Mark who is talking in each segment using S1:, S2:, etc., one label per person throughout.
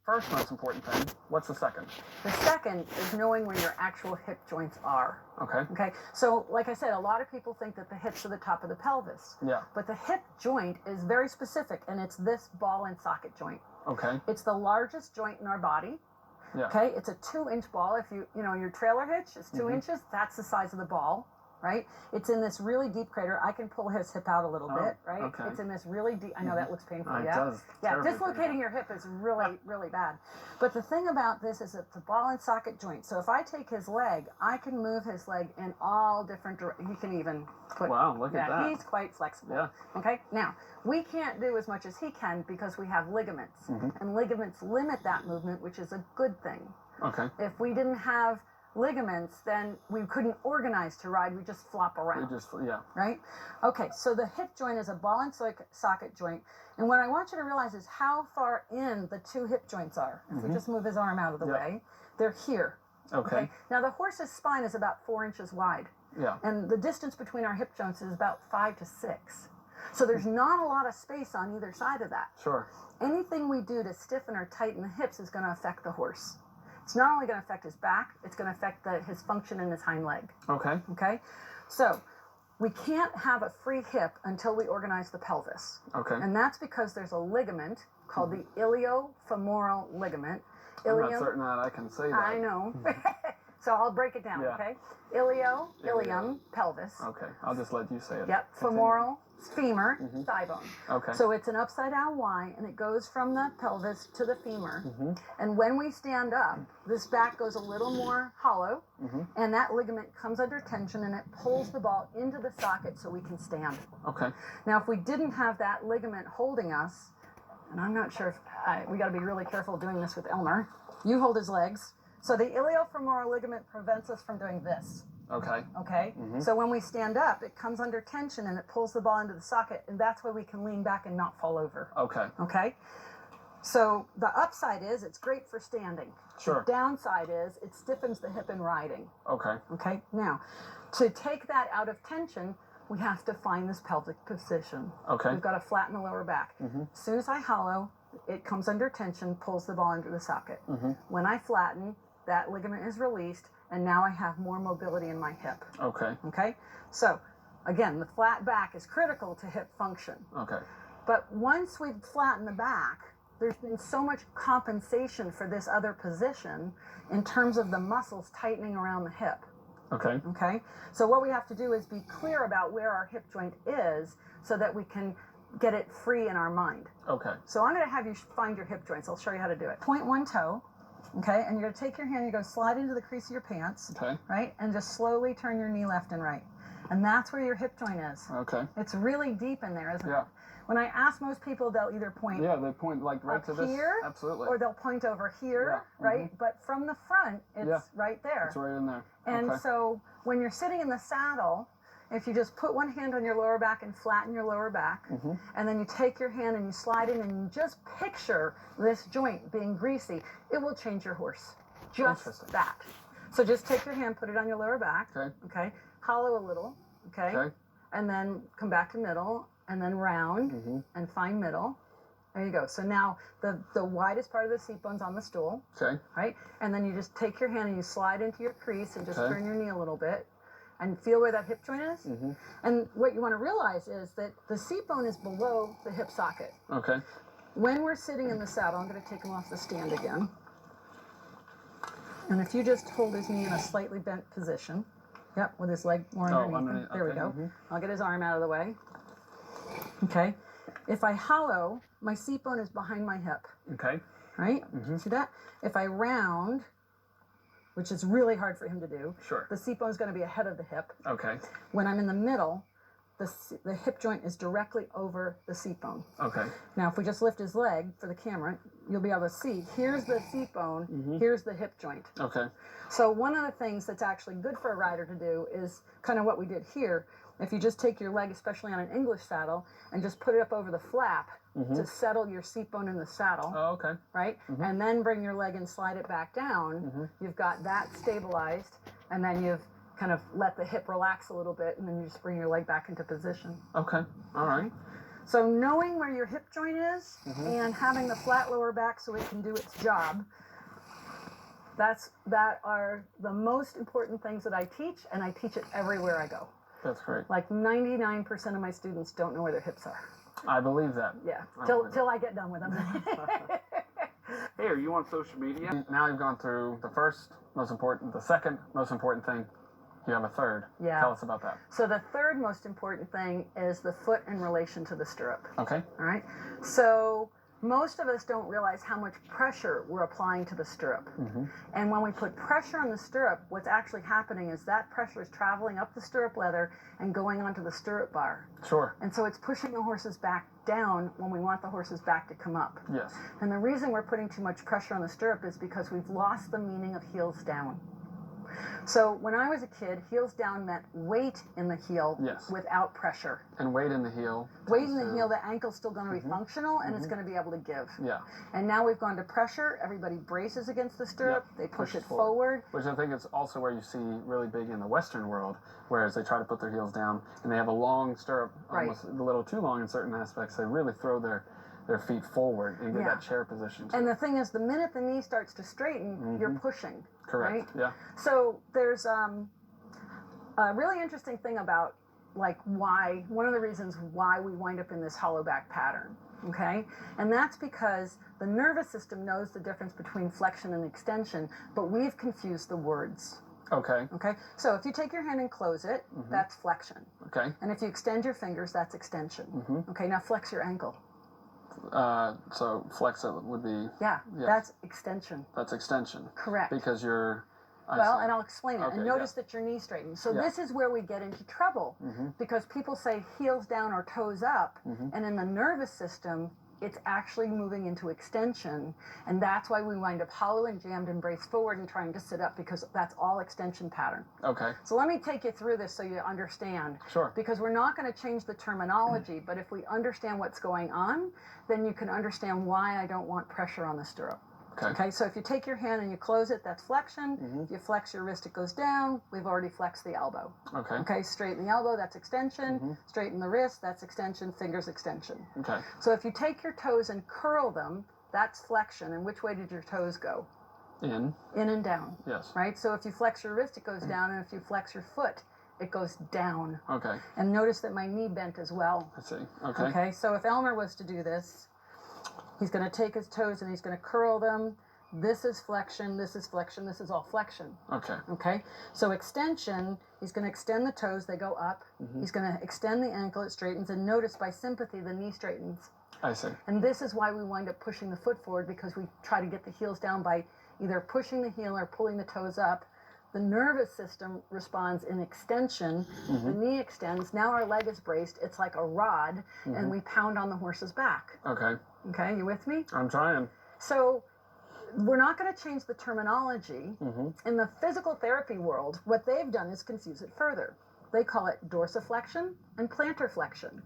S1: first most important thing. What's the second?
S2: The second is knowing where your actual hip joints are.
S1: Okay.
S2: Okay. So, like I said, a lot of people think that the hips are the top of the pelvis.
S1: Yeah.
S2: But the hip joint is very specific, and it's this ball and socket joint.
S1: Okay.
S2: It's the largest joint in our body.
S1: Yeah.
S2: Okay. It's a 2-inch ball. If you know, your trailer hitch is 2 inches, that's the size of the ball. Right? It's in this really deep crater. I can pull his hip out a little bit, right?
S1: Okay.
S2: It's in this really deep, I know that looks painful,
S1: It
S2: yeah?
S1: does.
S2: Yeah,
S1: Terribly
S2: dislocating
S1: painful.
S2: your hip is really, really bad. But the thing about this is it's a ball and socket joint. So if I take his leg, I can move his leg in all different directions. You can even put,
S1: Wow, look at that.
S2: He's quite flexible.
S1: Yeah.
S2: Okay, now, we can't do as much as he can because we have ligaments. And ligaments limit that movement, which is a good thing.
S1: Okay.
S2: If we didn't have ligaments, then we couldn't organize to ride. We just flop around.
S1: Yeah.
S2: Right? Okay, so the hip joint is a ball and socket joint. And what I want you to realize is how far in the two hip joints are. If we just move his arm out of the way, they're here.
S1: Okay.
S2: Now, the horse's spine is about 4 inches wide.
S1: Yeah.
S2: And the distance between our hip joints is about 5 to 6. So there's not a lot of space on either side of that.
S1: Sure.
S2: Anything we do to stiffen or tighten the hips is going to affect the horse. It's not only going to affect his back, it's going to affect his function in his hind leg.
S1: Okay.
S2: Okay? So we can't have a free hip until we organize the pelvis.
S1: Okay.
S2: And that's because there's a ligament called the iliofemoral ligament.
S1: I'm not certain that I can say that.
S2: I know. So I'll break it down, okay? Ilium, pelvis.
S1: Okay. I'll just let you say it.
S2: Yep.
S1: Continue.
S2: Femoral, femur, thigh bone.
S1: Okay.
S2: So it's an upside down Y, and it goes from the pelvis to the femur. And when we stand up, this back goes a little more hollow, and that ligament comes under tension, and it pulls the ball into the socket so we can stand.
S1: Okay.
S2: Now, if we didn't have that ligament holding us, and I'm not sure if we got to be really careful doing this with Elmer. You hold his legs. So the iliofemoral ligament prevents us from doing this.
S1: Okay.
S2: Okay? So when we stand up, it comes under tension and it pulls the ball into the socket, and that's why we can lean back and not fall over.
S1: Okay.
S2: Okay? So the upside is it's great for standing.
S1: Sure.
S2: The downside is it stiffens the hip in riding.
S1: Okay.
S2: Okay? Now, to take that out of tension, we have to find this pelvic position.
S1: Okay.
S2: We've got to flatten the lower back. As soon as I hollow, it comes under tension, pulls the ball into the socket. When I flatten, that ligament is released, and now I have more mobility in my hip.
S1: Okay.
S2: Okay? So, again, the flat back is critical to hip function.
S1: Okay.
S2: But once we've flattened the back, there's been so much compensation for this other position in terms of the muscles tightening around the hip.
S1: Okay.
S2: Okay? So what we have to do is be clear about where our hip joint is so that we can get it free in our mind.
S1: Okay.
S2: So I'm going to have you find your hip joints. I'll show you how to do it. Point one toe, okay? And you're going to take your hand, you're going to slide into the crease of your pants,
S1: Okay.
S2: right? And just slowly turn your knee left and right. And that's where your hip joint is.
S1: Okay.
S2: It's really deep in there, isn't
S1: Yeah.
S2: it? When I ask most people, they'll either point
S1: Yeah, they point like right
S2: up
S1: to this.
S2: here,
S1: Absolutely.
S2: or they'll point over here,
S1: Yeah.
S2: right? But from the front, it's right there.
S1: It's right in there.
S2: And
S1: okay.
S2: so when you're sitting in the saddle, if you just put one hand on your lower back and flatten your lower back, and then you take your hand and you slide in and you just picture this joint being greasy, it will change your horse. Just that. So just take your hand, put it on your lower back, okay? Hollow a little, okay? And then come back to middle, and then round, and find middle. There you go. So now the widest part of the seat bone's on the stool, right? And then you just take your hand and you slide into your crease and just turn your knee a little bit and feel where that hip joint is. And what you want to realize is that the seat bone is below the hip socket.
S1: Okay.
S2: When we're sitting in the saddle, I'm going to take him off the stand again. And if you just hold his knee in a slightly bent position, with his leg more underneath him. There we go. I'll get his arm out of the way. Okay. If I hollow, my seat bone is behind my hip.
S1: Okay.
S2: Right? See that? If I round, which is really hard for him to do, the seat bone is going to be ahead of the hip.
S1: Okay.
S2: When I'm in the middle, the hip joint is directly over the seat bone.
S1: Okay.
S2: Now, if we just lift his leg for the camera, you'll be able to see, here's the seat bone, here's the hip joint.
S1: Okay.
S2: So one of the things that's actually good for a rider to do is kind of what we did here. If you just take your leg, especially on an English saddle, and just put it up over the flap to settle your seat bone in the saddle.
S1: Oh, okay.
S2: Right? And then bring your leg and slide it back down. You've got that stabilized, and then you've kind of let the hip relax a little bit, and then you just bring your leg back into position.
S1: Okay. All right.
S2: So knowing where your hip joint is and having the flat lower back so it can do its job, that are the most important things that I teach, and I teach it everywhere I go.
S1: That's great.
S2: Like 99% of my students don't know where their hips are.
S1: I believe that.
S2: Yeah, till I get done with them.
S3: Hey, are you on social media?
S1: Now you've gone through the first most important, the second most important thing. You have a third.
S2: Yeah.
S1: Tell us about that.
S2: So the third most important thing is the foot in relation to the stirrup.
S1: Okay.
S2: All right. So most of us don't realize how much pressure we're applying to the stirrup. And when we put pressure on the stirrup, what's actually happening is that pressure is traveling up the stirrup leather and going onto the stirrup bar.
S1: Sure.
S2: And so it's pushing the horse's back down when we want the horse's back to come up.
S1: Yes.
S2: And the reason we're putting too much pressure on the stirrup is because we've lost the meaning of heels down. So when I was a kid, heels down meant weight in the heel without pressure.
S1: And weight in the heel.
S2: Weight in the heel, the ankle's still going to be functional and it's going to be able to give.
S1: Yeah.
S2: And now we've gone to pressure. Everybody braces against the stirrup. They push it forward.
S1: Which I think is also where you see really big in the Western world, whereas they try to put their heels down and they have a long stirrup, almost a little too long in certain aspects. They really throw their feet forward and get that chair position too.
S2: And the thing is, the minute the knee starts to straighten, you're pushing.
S1: Correct.
S2: Right?
S1: Yeah.
S2: So there's a really interesting thing about one of the reasons why we wind up in this hollow back pattern. Okay? And that's because the nervous system knows the difference between flexion and extension, but we've confused the words.
S1: Okay.
S2: Okay? So if you take your hand and close it, that's flexion.
S1: Okay.
S2: And if you extend your fingers, that's extension. Okay, now flex your ankle.
S1: So flex it would be...
S2: Yeah, that's extension.
S1: That's extension.
S2: Correct.
S1: Because you're...
S2: And I'll explain it.
S1: Okay,
S2: and notice that your knee straightens. So this is where we get into trouble. Because people say heels down or toes up. And in the nervous system, it's actually moving into extension. And that's why we wind up hollow and jammed and braced forward and trying to sit up, because that's all extension pattern.
S1: Okay.
S2: So let me take you through this so you understand.
S1: Sure.
S2: Because we're not going to change the terminology, but if we understand what's going on, then you can understand why I don't want pressure on the stirrup. Okay, so if you take your hand and you close it, that's flexion. If you flex your wrist, it goes down. We've already flexed the elbow.
S1: Okay.
S2: Okay, straighten the elbow, that's extension. Straighten the wrist, that's extension. Fingers, extension.
S1: Okay.
S2: So if you take your toes and curl them, that's flexion. And which way did your toes go?
S1: In.
S2: In and down.
S1: Yes.
S2: Right? So if you flex your wrist, it goes down. And if you flex your foot, it goes down.
S1: Okay.
S2: And notice that my knee bent as well.
S1: I see. Okay.
S2: Okay, so if Elmer was to do this, he's going to take his toes and he's going to curl them. This is flexion, this is flexion, this is all flexion.
S1: Okay.
S2: Okay? So extension, he's going to extend the toes, they go up. He's going to extend the ankle, it straightens. And notice by sympathy, the knee straightens.
S1: I see.
S2: And this is why we wind up pushing the foot forward, because we try to get the heels down by either pushing the heel or pulling the toes up. The nervous system responds in extension. The knee extends. Now our leg is braced. It's like a rod, and we pound on the horse's back.
S1: Okay.
S2: Okay, you with me?
S1: I'm trying.
S2: So we're not going to change the terminology. In the physical therapy world, what they've done is confuse it further. They call it dorsiflexion and plantar flexion.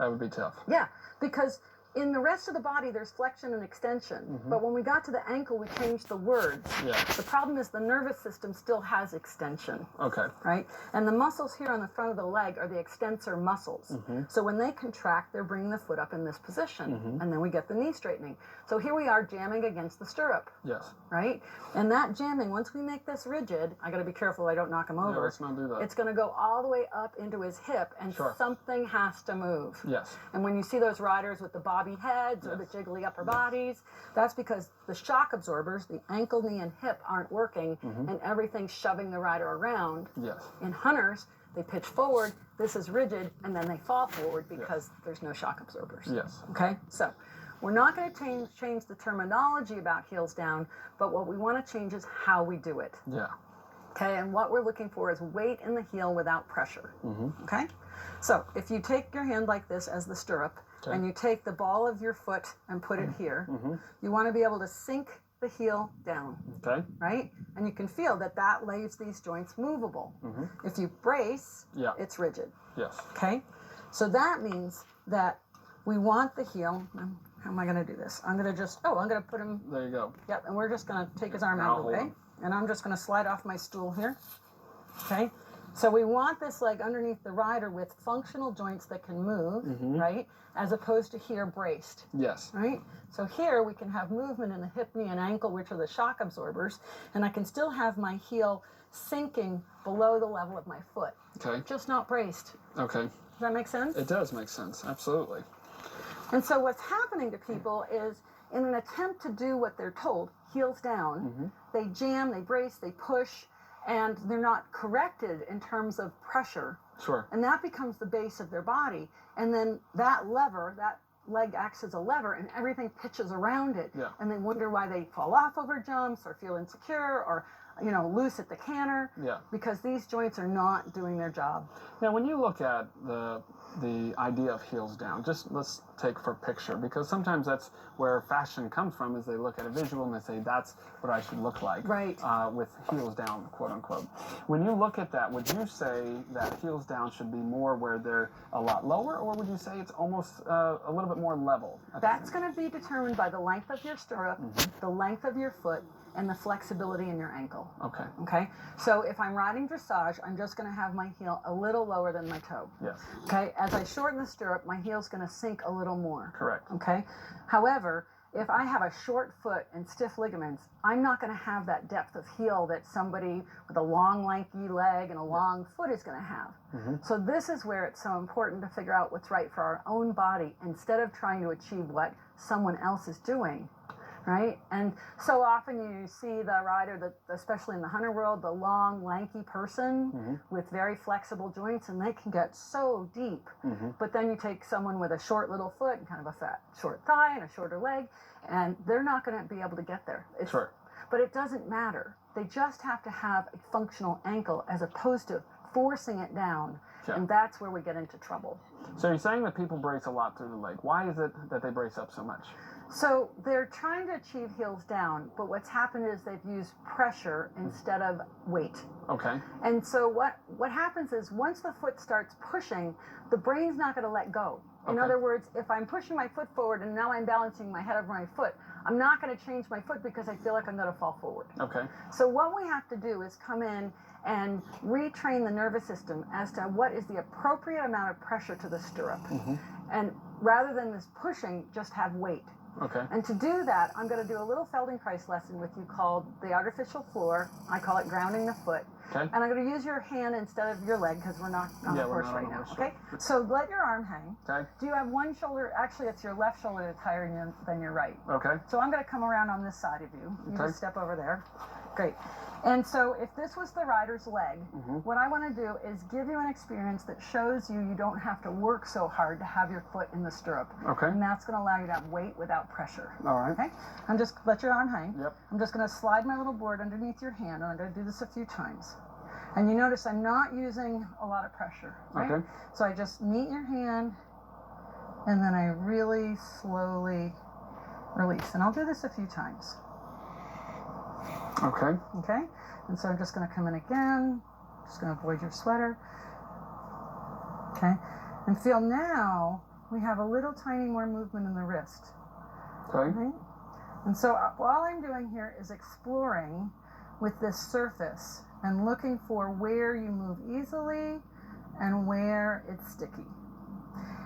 S1: That would be tough.
S2: Yeah, because in the rest of the body, there's flexion and extension. But when we got to the ankle, we changed the words.
S1: Yeah.
S2: The problem is the nervous system still has extension.
S1: Okay.
S2: Right? And the muscles here on the front of the leg are the extensor muscles. So when they contract, they're bringing the foot up in this position. And then we get the knee straightening. So here we are jamming against the stirrup.
S1: Yes.
S2: Right? And that jamming, once we make this rigid, I got to be careful I don't knock him over.
S1: Yeah, let's not do that.
S2: It's going to go all the way up into his hip, and something has to move.
S1: Yes.
S2: And when you see those riders with the bobby heads or the jiggly upper bodies, that's because the shock absorbers, the ankle, knee, and hip, aren't working, and everything's shoving the rider around.
S1: Yes.
S2: In hunters, they pitch forward, this is rigid, and then they fall forward because there's no shock absorbers.
S1: Yes.
S2: Okay? So we're not going to change the terminology about heels down, but what we want to change is how we do it.
S1: Yeah.
S2: Okay, and what we're looking for is weight in the heel without pressure. Okay? So if you take your hand like this as the stirrup, and you take the ball of your foot and put it here, you want to be able to sink the heel down.
S1: Okay.
S2: Right? And you can feel that that leaves these joints movable. If you brace, it's rigid.
S1: Yes.
S2: Okay? So that means that we want the heel. How am I going to do this? I'm going to just, I'm going to put him.
S1: There you go.
S2: Yep, and we're just going to take his arm out of the way. And I'm just going to slide off my stool here. Okay? So we want this leg underneath the rider with functional joints that can move, right? As opposed to here braced.
S1: Yes.
S2: Right? So here we can have movement in the hip, knee, and ankle, which are the shock absorbers, and I can still have my heel sinking below the level of my foot.
S1: Okay.
S2: Just not braced.
S1: Okay.
S2: Does that make sense?
S1: It does make sense, absolutely.
S2: And so what's happening to people is, in an attempt to do what they're told, heels down, they jam, they brace, they push, and they're not corrected in terms of pressure.
S1: Sure.
S2: And that becomes the base of their body. And then that lever, that leg acts as a lever, and everything pitches around it.
S1: Yeah.
S2: And they wonder why they fall off over jumps or feel insecure or, loose at the canter.
S1: Yeah.
S2: Because these joints are not doing their job.
S1: Now, when you look at the idea of heels down, just let's take for picture, because sometimes that's where fashion comes from, is they look at a visual and they say, that's what I should look like.
S2: Right.
S1: With heels down, quote unquote. When you look at that, would you say that heels down should be more where they're a lot lower, or would you say it's almost a little bit more level?
S2: That's going to be determined by the length of your stirrup, the length of your foot, and the flexibility in your ankle.
S1: Okay.
S2: Okay? So if I'm riding dressage, I'm just going to have my heel a little lower than my toe.
S1: Yes.
S2: Okay? As I shorten the stirrup, my heel's going to sink a little more.
S1: Correct.
S2: Okay? However, if I have a short foot and stiff ligaments, I'm not going to have that depth of heel that somebody with a long, lanky leg and a long foot is going to have. So this is where it's so important to figure out what's right for our own body instead of trying to achieve what someone else is doing. Right? And so often you see the rider, especially in the hunter world, the long, lanky person with very flexible joints, and they can get so deep. But then you take someone with a short little foot and kind of a fat, short thigh and a shorter leg, and they're not going to be able to get there.
S1: Sure.
S2: But it doesn't matter. They just have to have a functional ankle as opposed to forcing it down.
S1: Yeah.
S2: And that's where we get into trouble.
S1: So you're saying that people brace a lot through the leg. Why is it that they brace up so much?
S2: So they're trying to achieve heels down, but what's happened is they've used pressure instead of weight.
S1: Okay.
S2: And so what happens is once the foot starts pushing, the brain's not going to let go. In other words, if I'm pushing my foot forward and now I'm balancing my head over my foot, I'm not going to change my foot because I feel like I'm going to fall forward.
S1: Okay.
S2: So what we have to do is come in and retrain the nervous system as to what is the appropriate amount of pressure to the stirrup. And rather than this pushing, just have weight.
S1: Okay.
S2: And to do that, I'm going to do a little Feldenkrais lesson with you called the artificial floor. I call it grounding the foot.
S1: Okay.
S2: And I'm going to use your hand instead of your leg because we're not on the horse right now. Okay. So let your arm hang.
S1: Okay.
S2: Do you have one shoulder? Actually, it's your left shoulder that's higher than your right.
S1: Okay.
S2: So I'm going to come around on this side of you. You just step over there. Great. And so if this was the rider's leg, what I want to do is give you an experience that shows you don't have to work so hard to have your foot in the stirrup.
S1: Okay.
S2: And that's going to allow you to have weight without pressure.
S1: All right.
S2: Okay? I'm just, let your arm hang.
S1: Yep.
S2: I'm just going to slide my little board underneath your hand, and I'm going to do this a few times. And you notice I'm not using a lot of pressure, right?
S1: Okay.
S2: So I just meet your hand, and then I really slowly release. And I'll do this a few times.
S1: Okay.
S2: Okay? And so I'm just going to come in again. Just going to avoid your sweater. Okay? And feel now we have a little tiny more movement in the wrist.
S1: Okay.
S2: Right? And so all I'm doing here is exploring with this surface and looking for where you move easily and where it's sticky.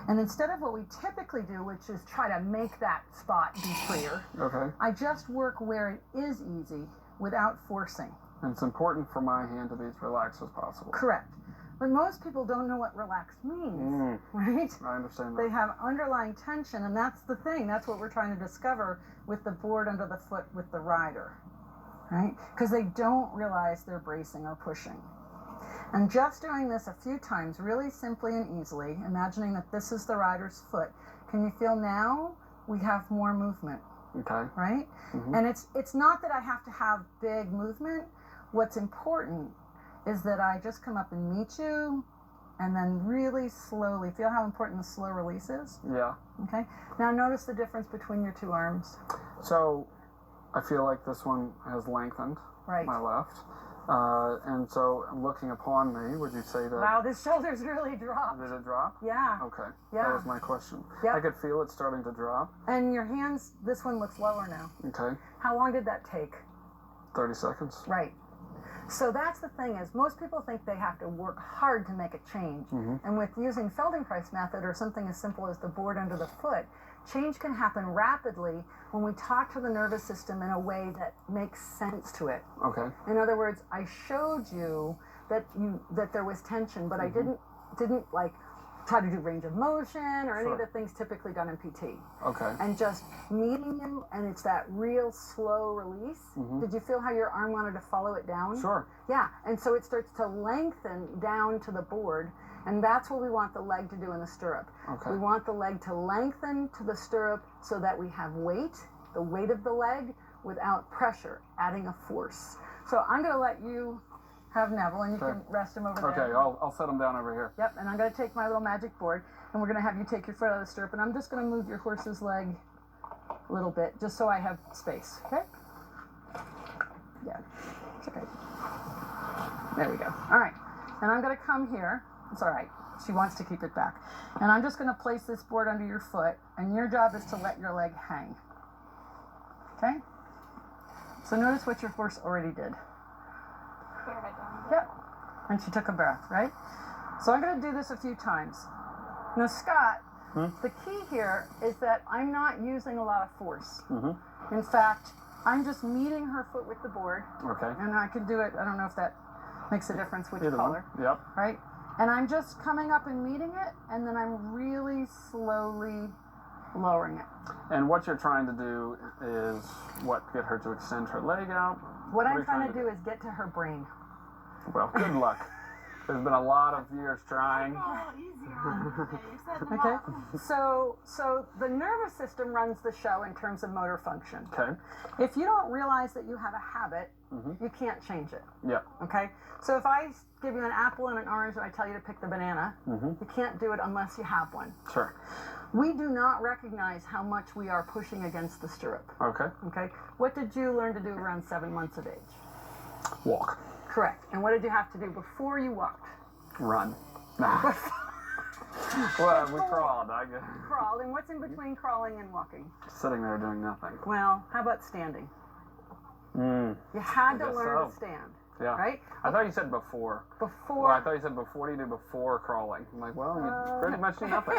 S2: And instead of what we typically do, which is try to make that spot be clear,
S1: Okay.
S2: I just work where it is easy without forcing.
S1: And it's important for my hand to be as relaxed as possible.
S2: Correct. But most people don't know what relaxed means, right?
S1: I understand that.
S2: They have underlying tension, and that's the thing. That's what we're trying to discover with the board under the foot with the rider, right? Because they don't realize they're bracing or pushing. And just doing this a few times, really simply and easily, imagining that this is the rider's foot. Can you feel now we have more movement?
S1: Okay.
S2: Right? And it's not that I have to have big movement. What's important is that I just come up and meet you and then really slowly, feel how important the slow release is?
S1: Yeah.
S2: Okay? Now notice the difference between your two arms.
S1: So I feel like this one has lengthened,
S2: Right.
S1: my left. And so looking upon me, would you say that?
S2: Wow, this shoulder's really dropped.
S1: Did it drop?
S2: Yeah.
S1: Okay.
S2: Yeah.
S1: That was my question.
S2: Yep.
S1: I could feel it starting to drop.
S2: And your hands, this one looks lower now.
S1: Okay.
S2: How long did that take?
S1: 30 seconds.
S2: Right. So that's the thing is most people think they have to work hard to make a change. And with using Feldenkrais method or something as simple as the board under the foot, change can happen rapidly when we talk to the nervous system in a way that makes sense to it.
S1: Okay.
S2: In other words, I showed you that there was tension, but I didn't like try to do range of motion or any of the things typically done in PT.
S1: Okay.
S2: And just meeting you, and it's that real slow release. Did you feel how your arm wanted to follow it down?
S1: Sure.
S2: Yeah, and so it starts to lengthen down to the board, and that's what we want the leg to do in the stirrup.
S1: Okay.
S2: We want the leg to lengthen to the stirrup so that we have weight, the weight of the leg, without pressure, adding a force. So I'm going to let you have Neville, and you can rest him over there.
S1: Okay, I'll set him down over here.
S2: Yep, and I'm going to take my little magic board, and we're going to have you take your foot out of the stirrup, and I'm just going to move your horse's leg a little bit, just so I have space, okay? Yeah, it's okay. There we go. All right, and I'm going to come here. It's all right. She wants to keep it back. And I'm just going to place this board under your foot, and your job is to let your leg hang. Okay? So notice what your horse already did. Yep. And she took a breath, right? So I'm going to do this a few times. Now, Scott, the key here is that I'm not using a lot of force. In fact, I'm just meeting her foot with the board.
S1: Okay.
S2: And I can do it. I don't know if that makes a difference which
S1: Either
S2: color.
S1: one. Yep.
S2: Right? And I'm just coming up and meeting it, and then I'm really slowly lowering it.
S1: And what you're trying to do is get her to extend her leg out?
S2: What I'm trying to do is get to her brain.
S1: Well, good luck. There's been a lot of years trying.
S2: Okay, so the nervous system runs the show in terms of motor function.
S1: Okay.
S2: If you don't realize that you have a habit, you can't change it.
S1: Yeah.
S2: Okay, so if I give you an apple and an orange and I tell you to pick the banana, you can't do it unless you have one.
S1: Sure.
S2: We do not recognize how much we are pushing against the stirrup.
S1: Okay.
S2: Okay, what did you learn to do around 7 months of age?
S1: Walk.
S2: Correct. And what did you have to do before you walked?
S1: Run. Nah. Well, we crawled. I guess.
S2: Crawled. And what's in between crawling and walking?
S1: Sitting there doing nothing.
S2: Well, how about standing? You had to learn to stand.
S1: Yeah.
S2: Right?
S1: I thought you said before.
S2: Before.
S1: Well, I thought you said before you do before crawling. I'm like, well, you pretty much do nothing.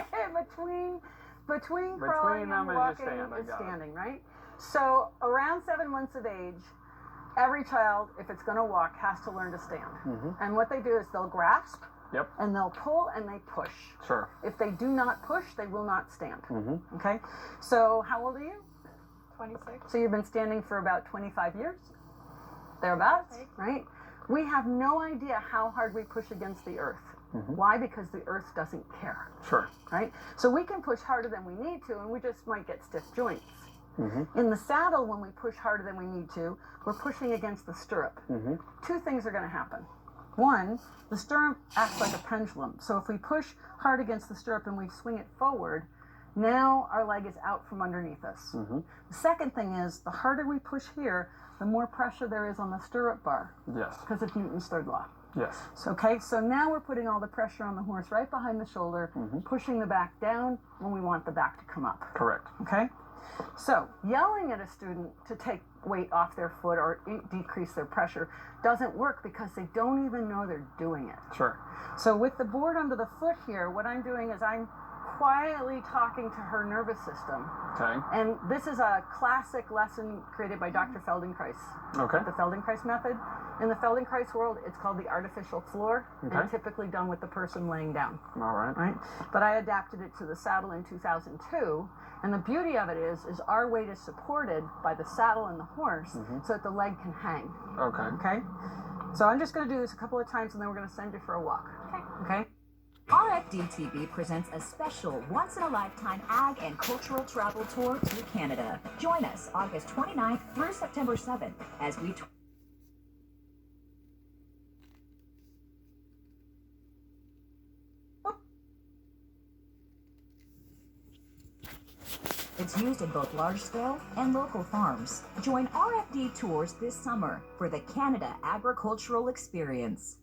S2: between crawling
S1: them
S2: and
S1: is
S2: walking is standing, right? So around 7 months of age, every child, if it's going to walk, has to learn to stand. And what they do is they'll grasp, and they'll pull, and they push.
S1: Sure.
S2: If they do not push, they will not stand. Okay? So how old are you?
S4: 26.
S2: So you've been standing for about 25 years? Thereabouts, right? We have no idea how hard we push against the earth. Why? Because the earth doesn't care.
S1: Sure.
S2: Right? So we can push harder than we need to, and we just might get stiff joints. In the saddle, when we push harder than we need to, we're pushing against the stirrup. Two things are going to happen. One, the stirrup acts like a pendulum. So if we push hard against the stirrup and we swing it forward, now our leg is out from underneath us. The second thing is, the harder we push here, the more pressure there is on the stirrup bar.
S1: Yes.
S2: Because of Newton's third law.
S1: Yes.
S2: So, okay, so now we're putting all the pressure on the horse right behind the shoulder, pushing the back down when we want the back to come up.
S1: Correct.
S2: Okay? So, yelling at a student to take weight off their foot or decrease their pressure doesn't work because they don't even know they're doing it.
S1: Sure.
S2: So with the board under the foot here, what I'm doing is I'm quietly talking to her nervous system.
S1: Okay.
S2: And this is a classic lesson created by Dr. Feldenkrais.
S1: Okay.
S2: The Feldenkrais method. In the Feldenkrais world, it's called the artificial floor,
S1: Okay.
S2: and typically done with the person laying down.
S1: All right.
S2: Right? But I adapted it to the saddle in 2002, and the beauty of it is our weight is supported by the saddle and the horse, so that the leg can hang.
S1: Okay.
S2: Okay? So I'm just going to do this a couple of times, and then we're going to send you for a walk. Okay?
S5: RFD-TV presents a special once-in-a-lifetime ag and cultural travel tour to Canada. Join us August 29th through September 7th as we It's used in both large-scale and local farms. Join RFD Tours this summer for the Canada Agricultural Experience.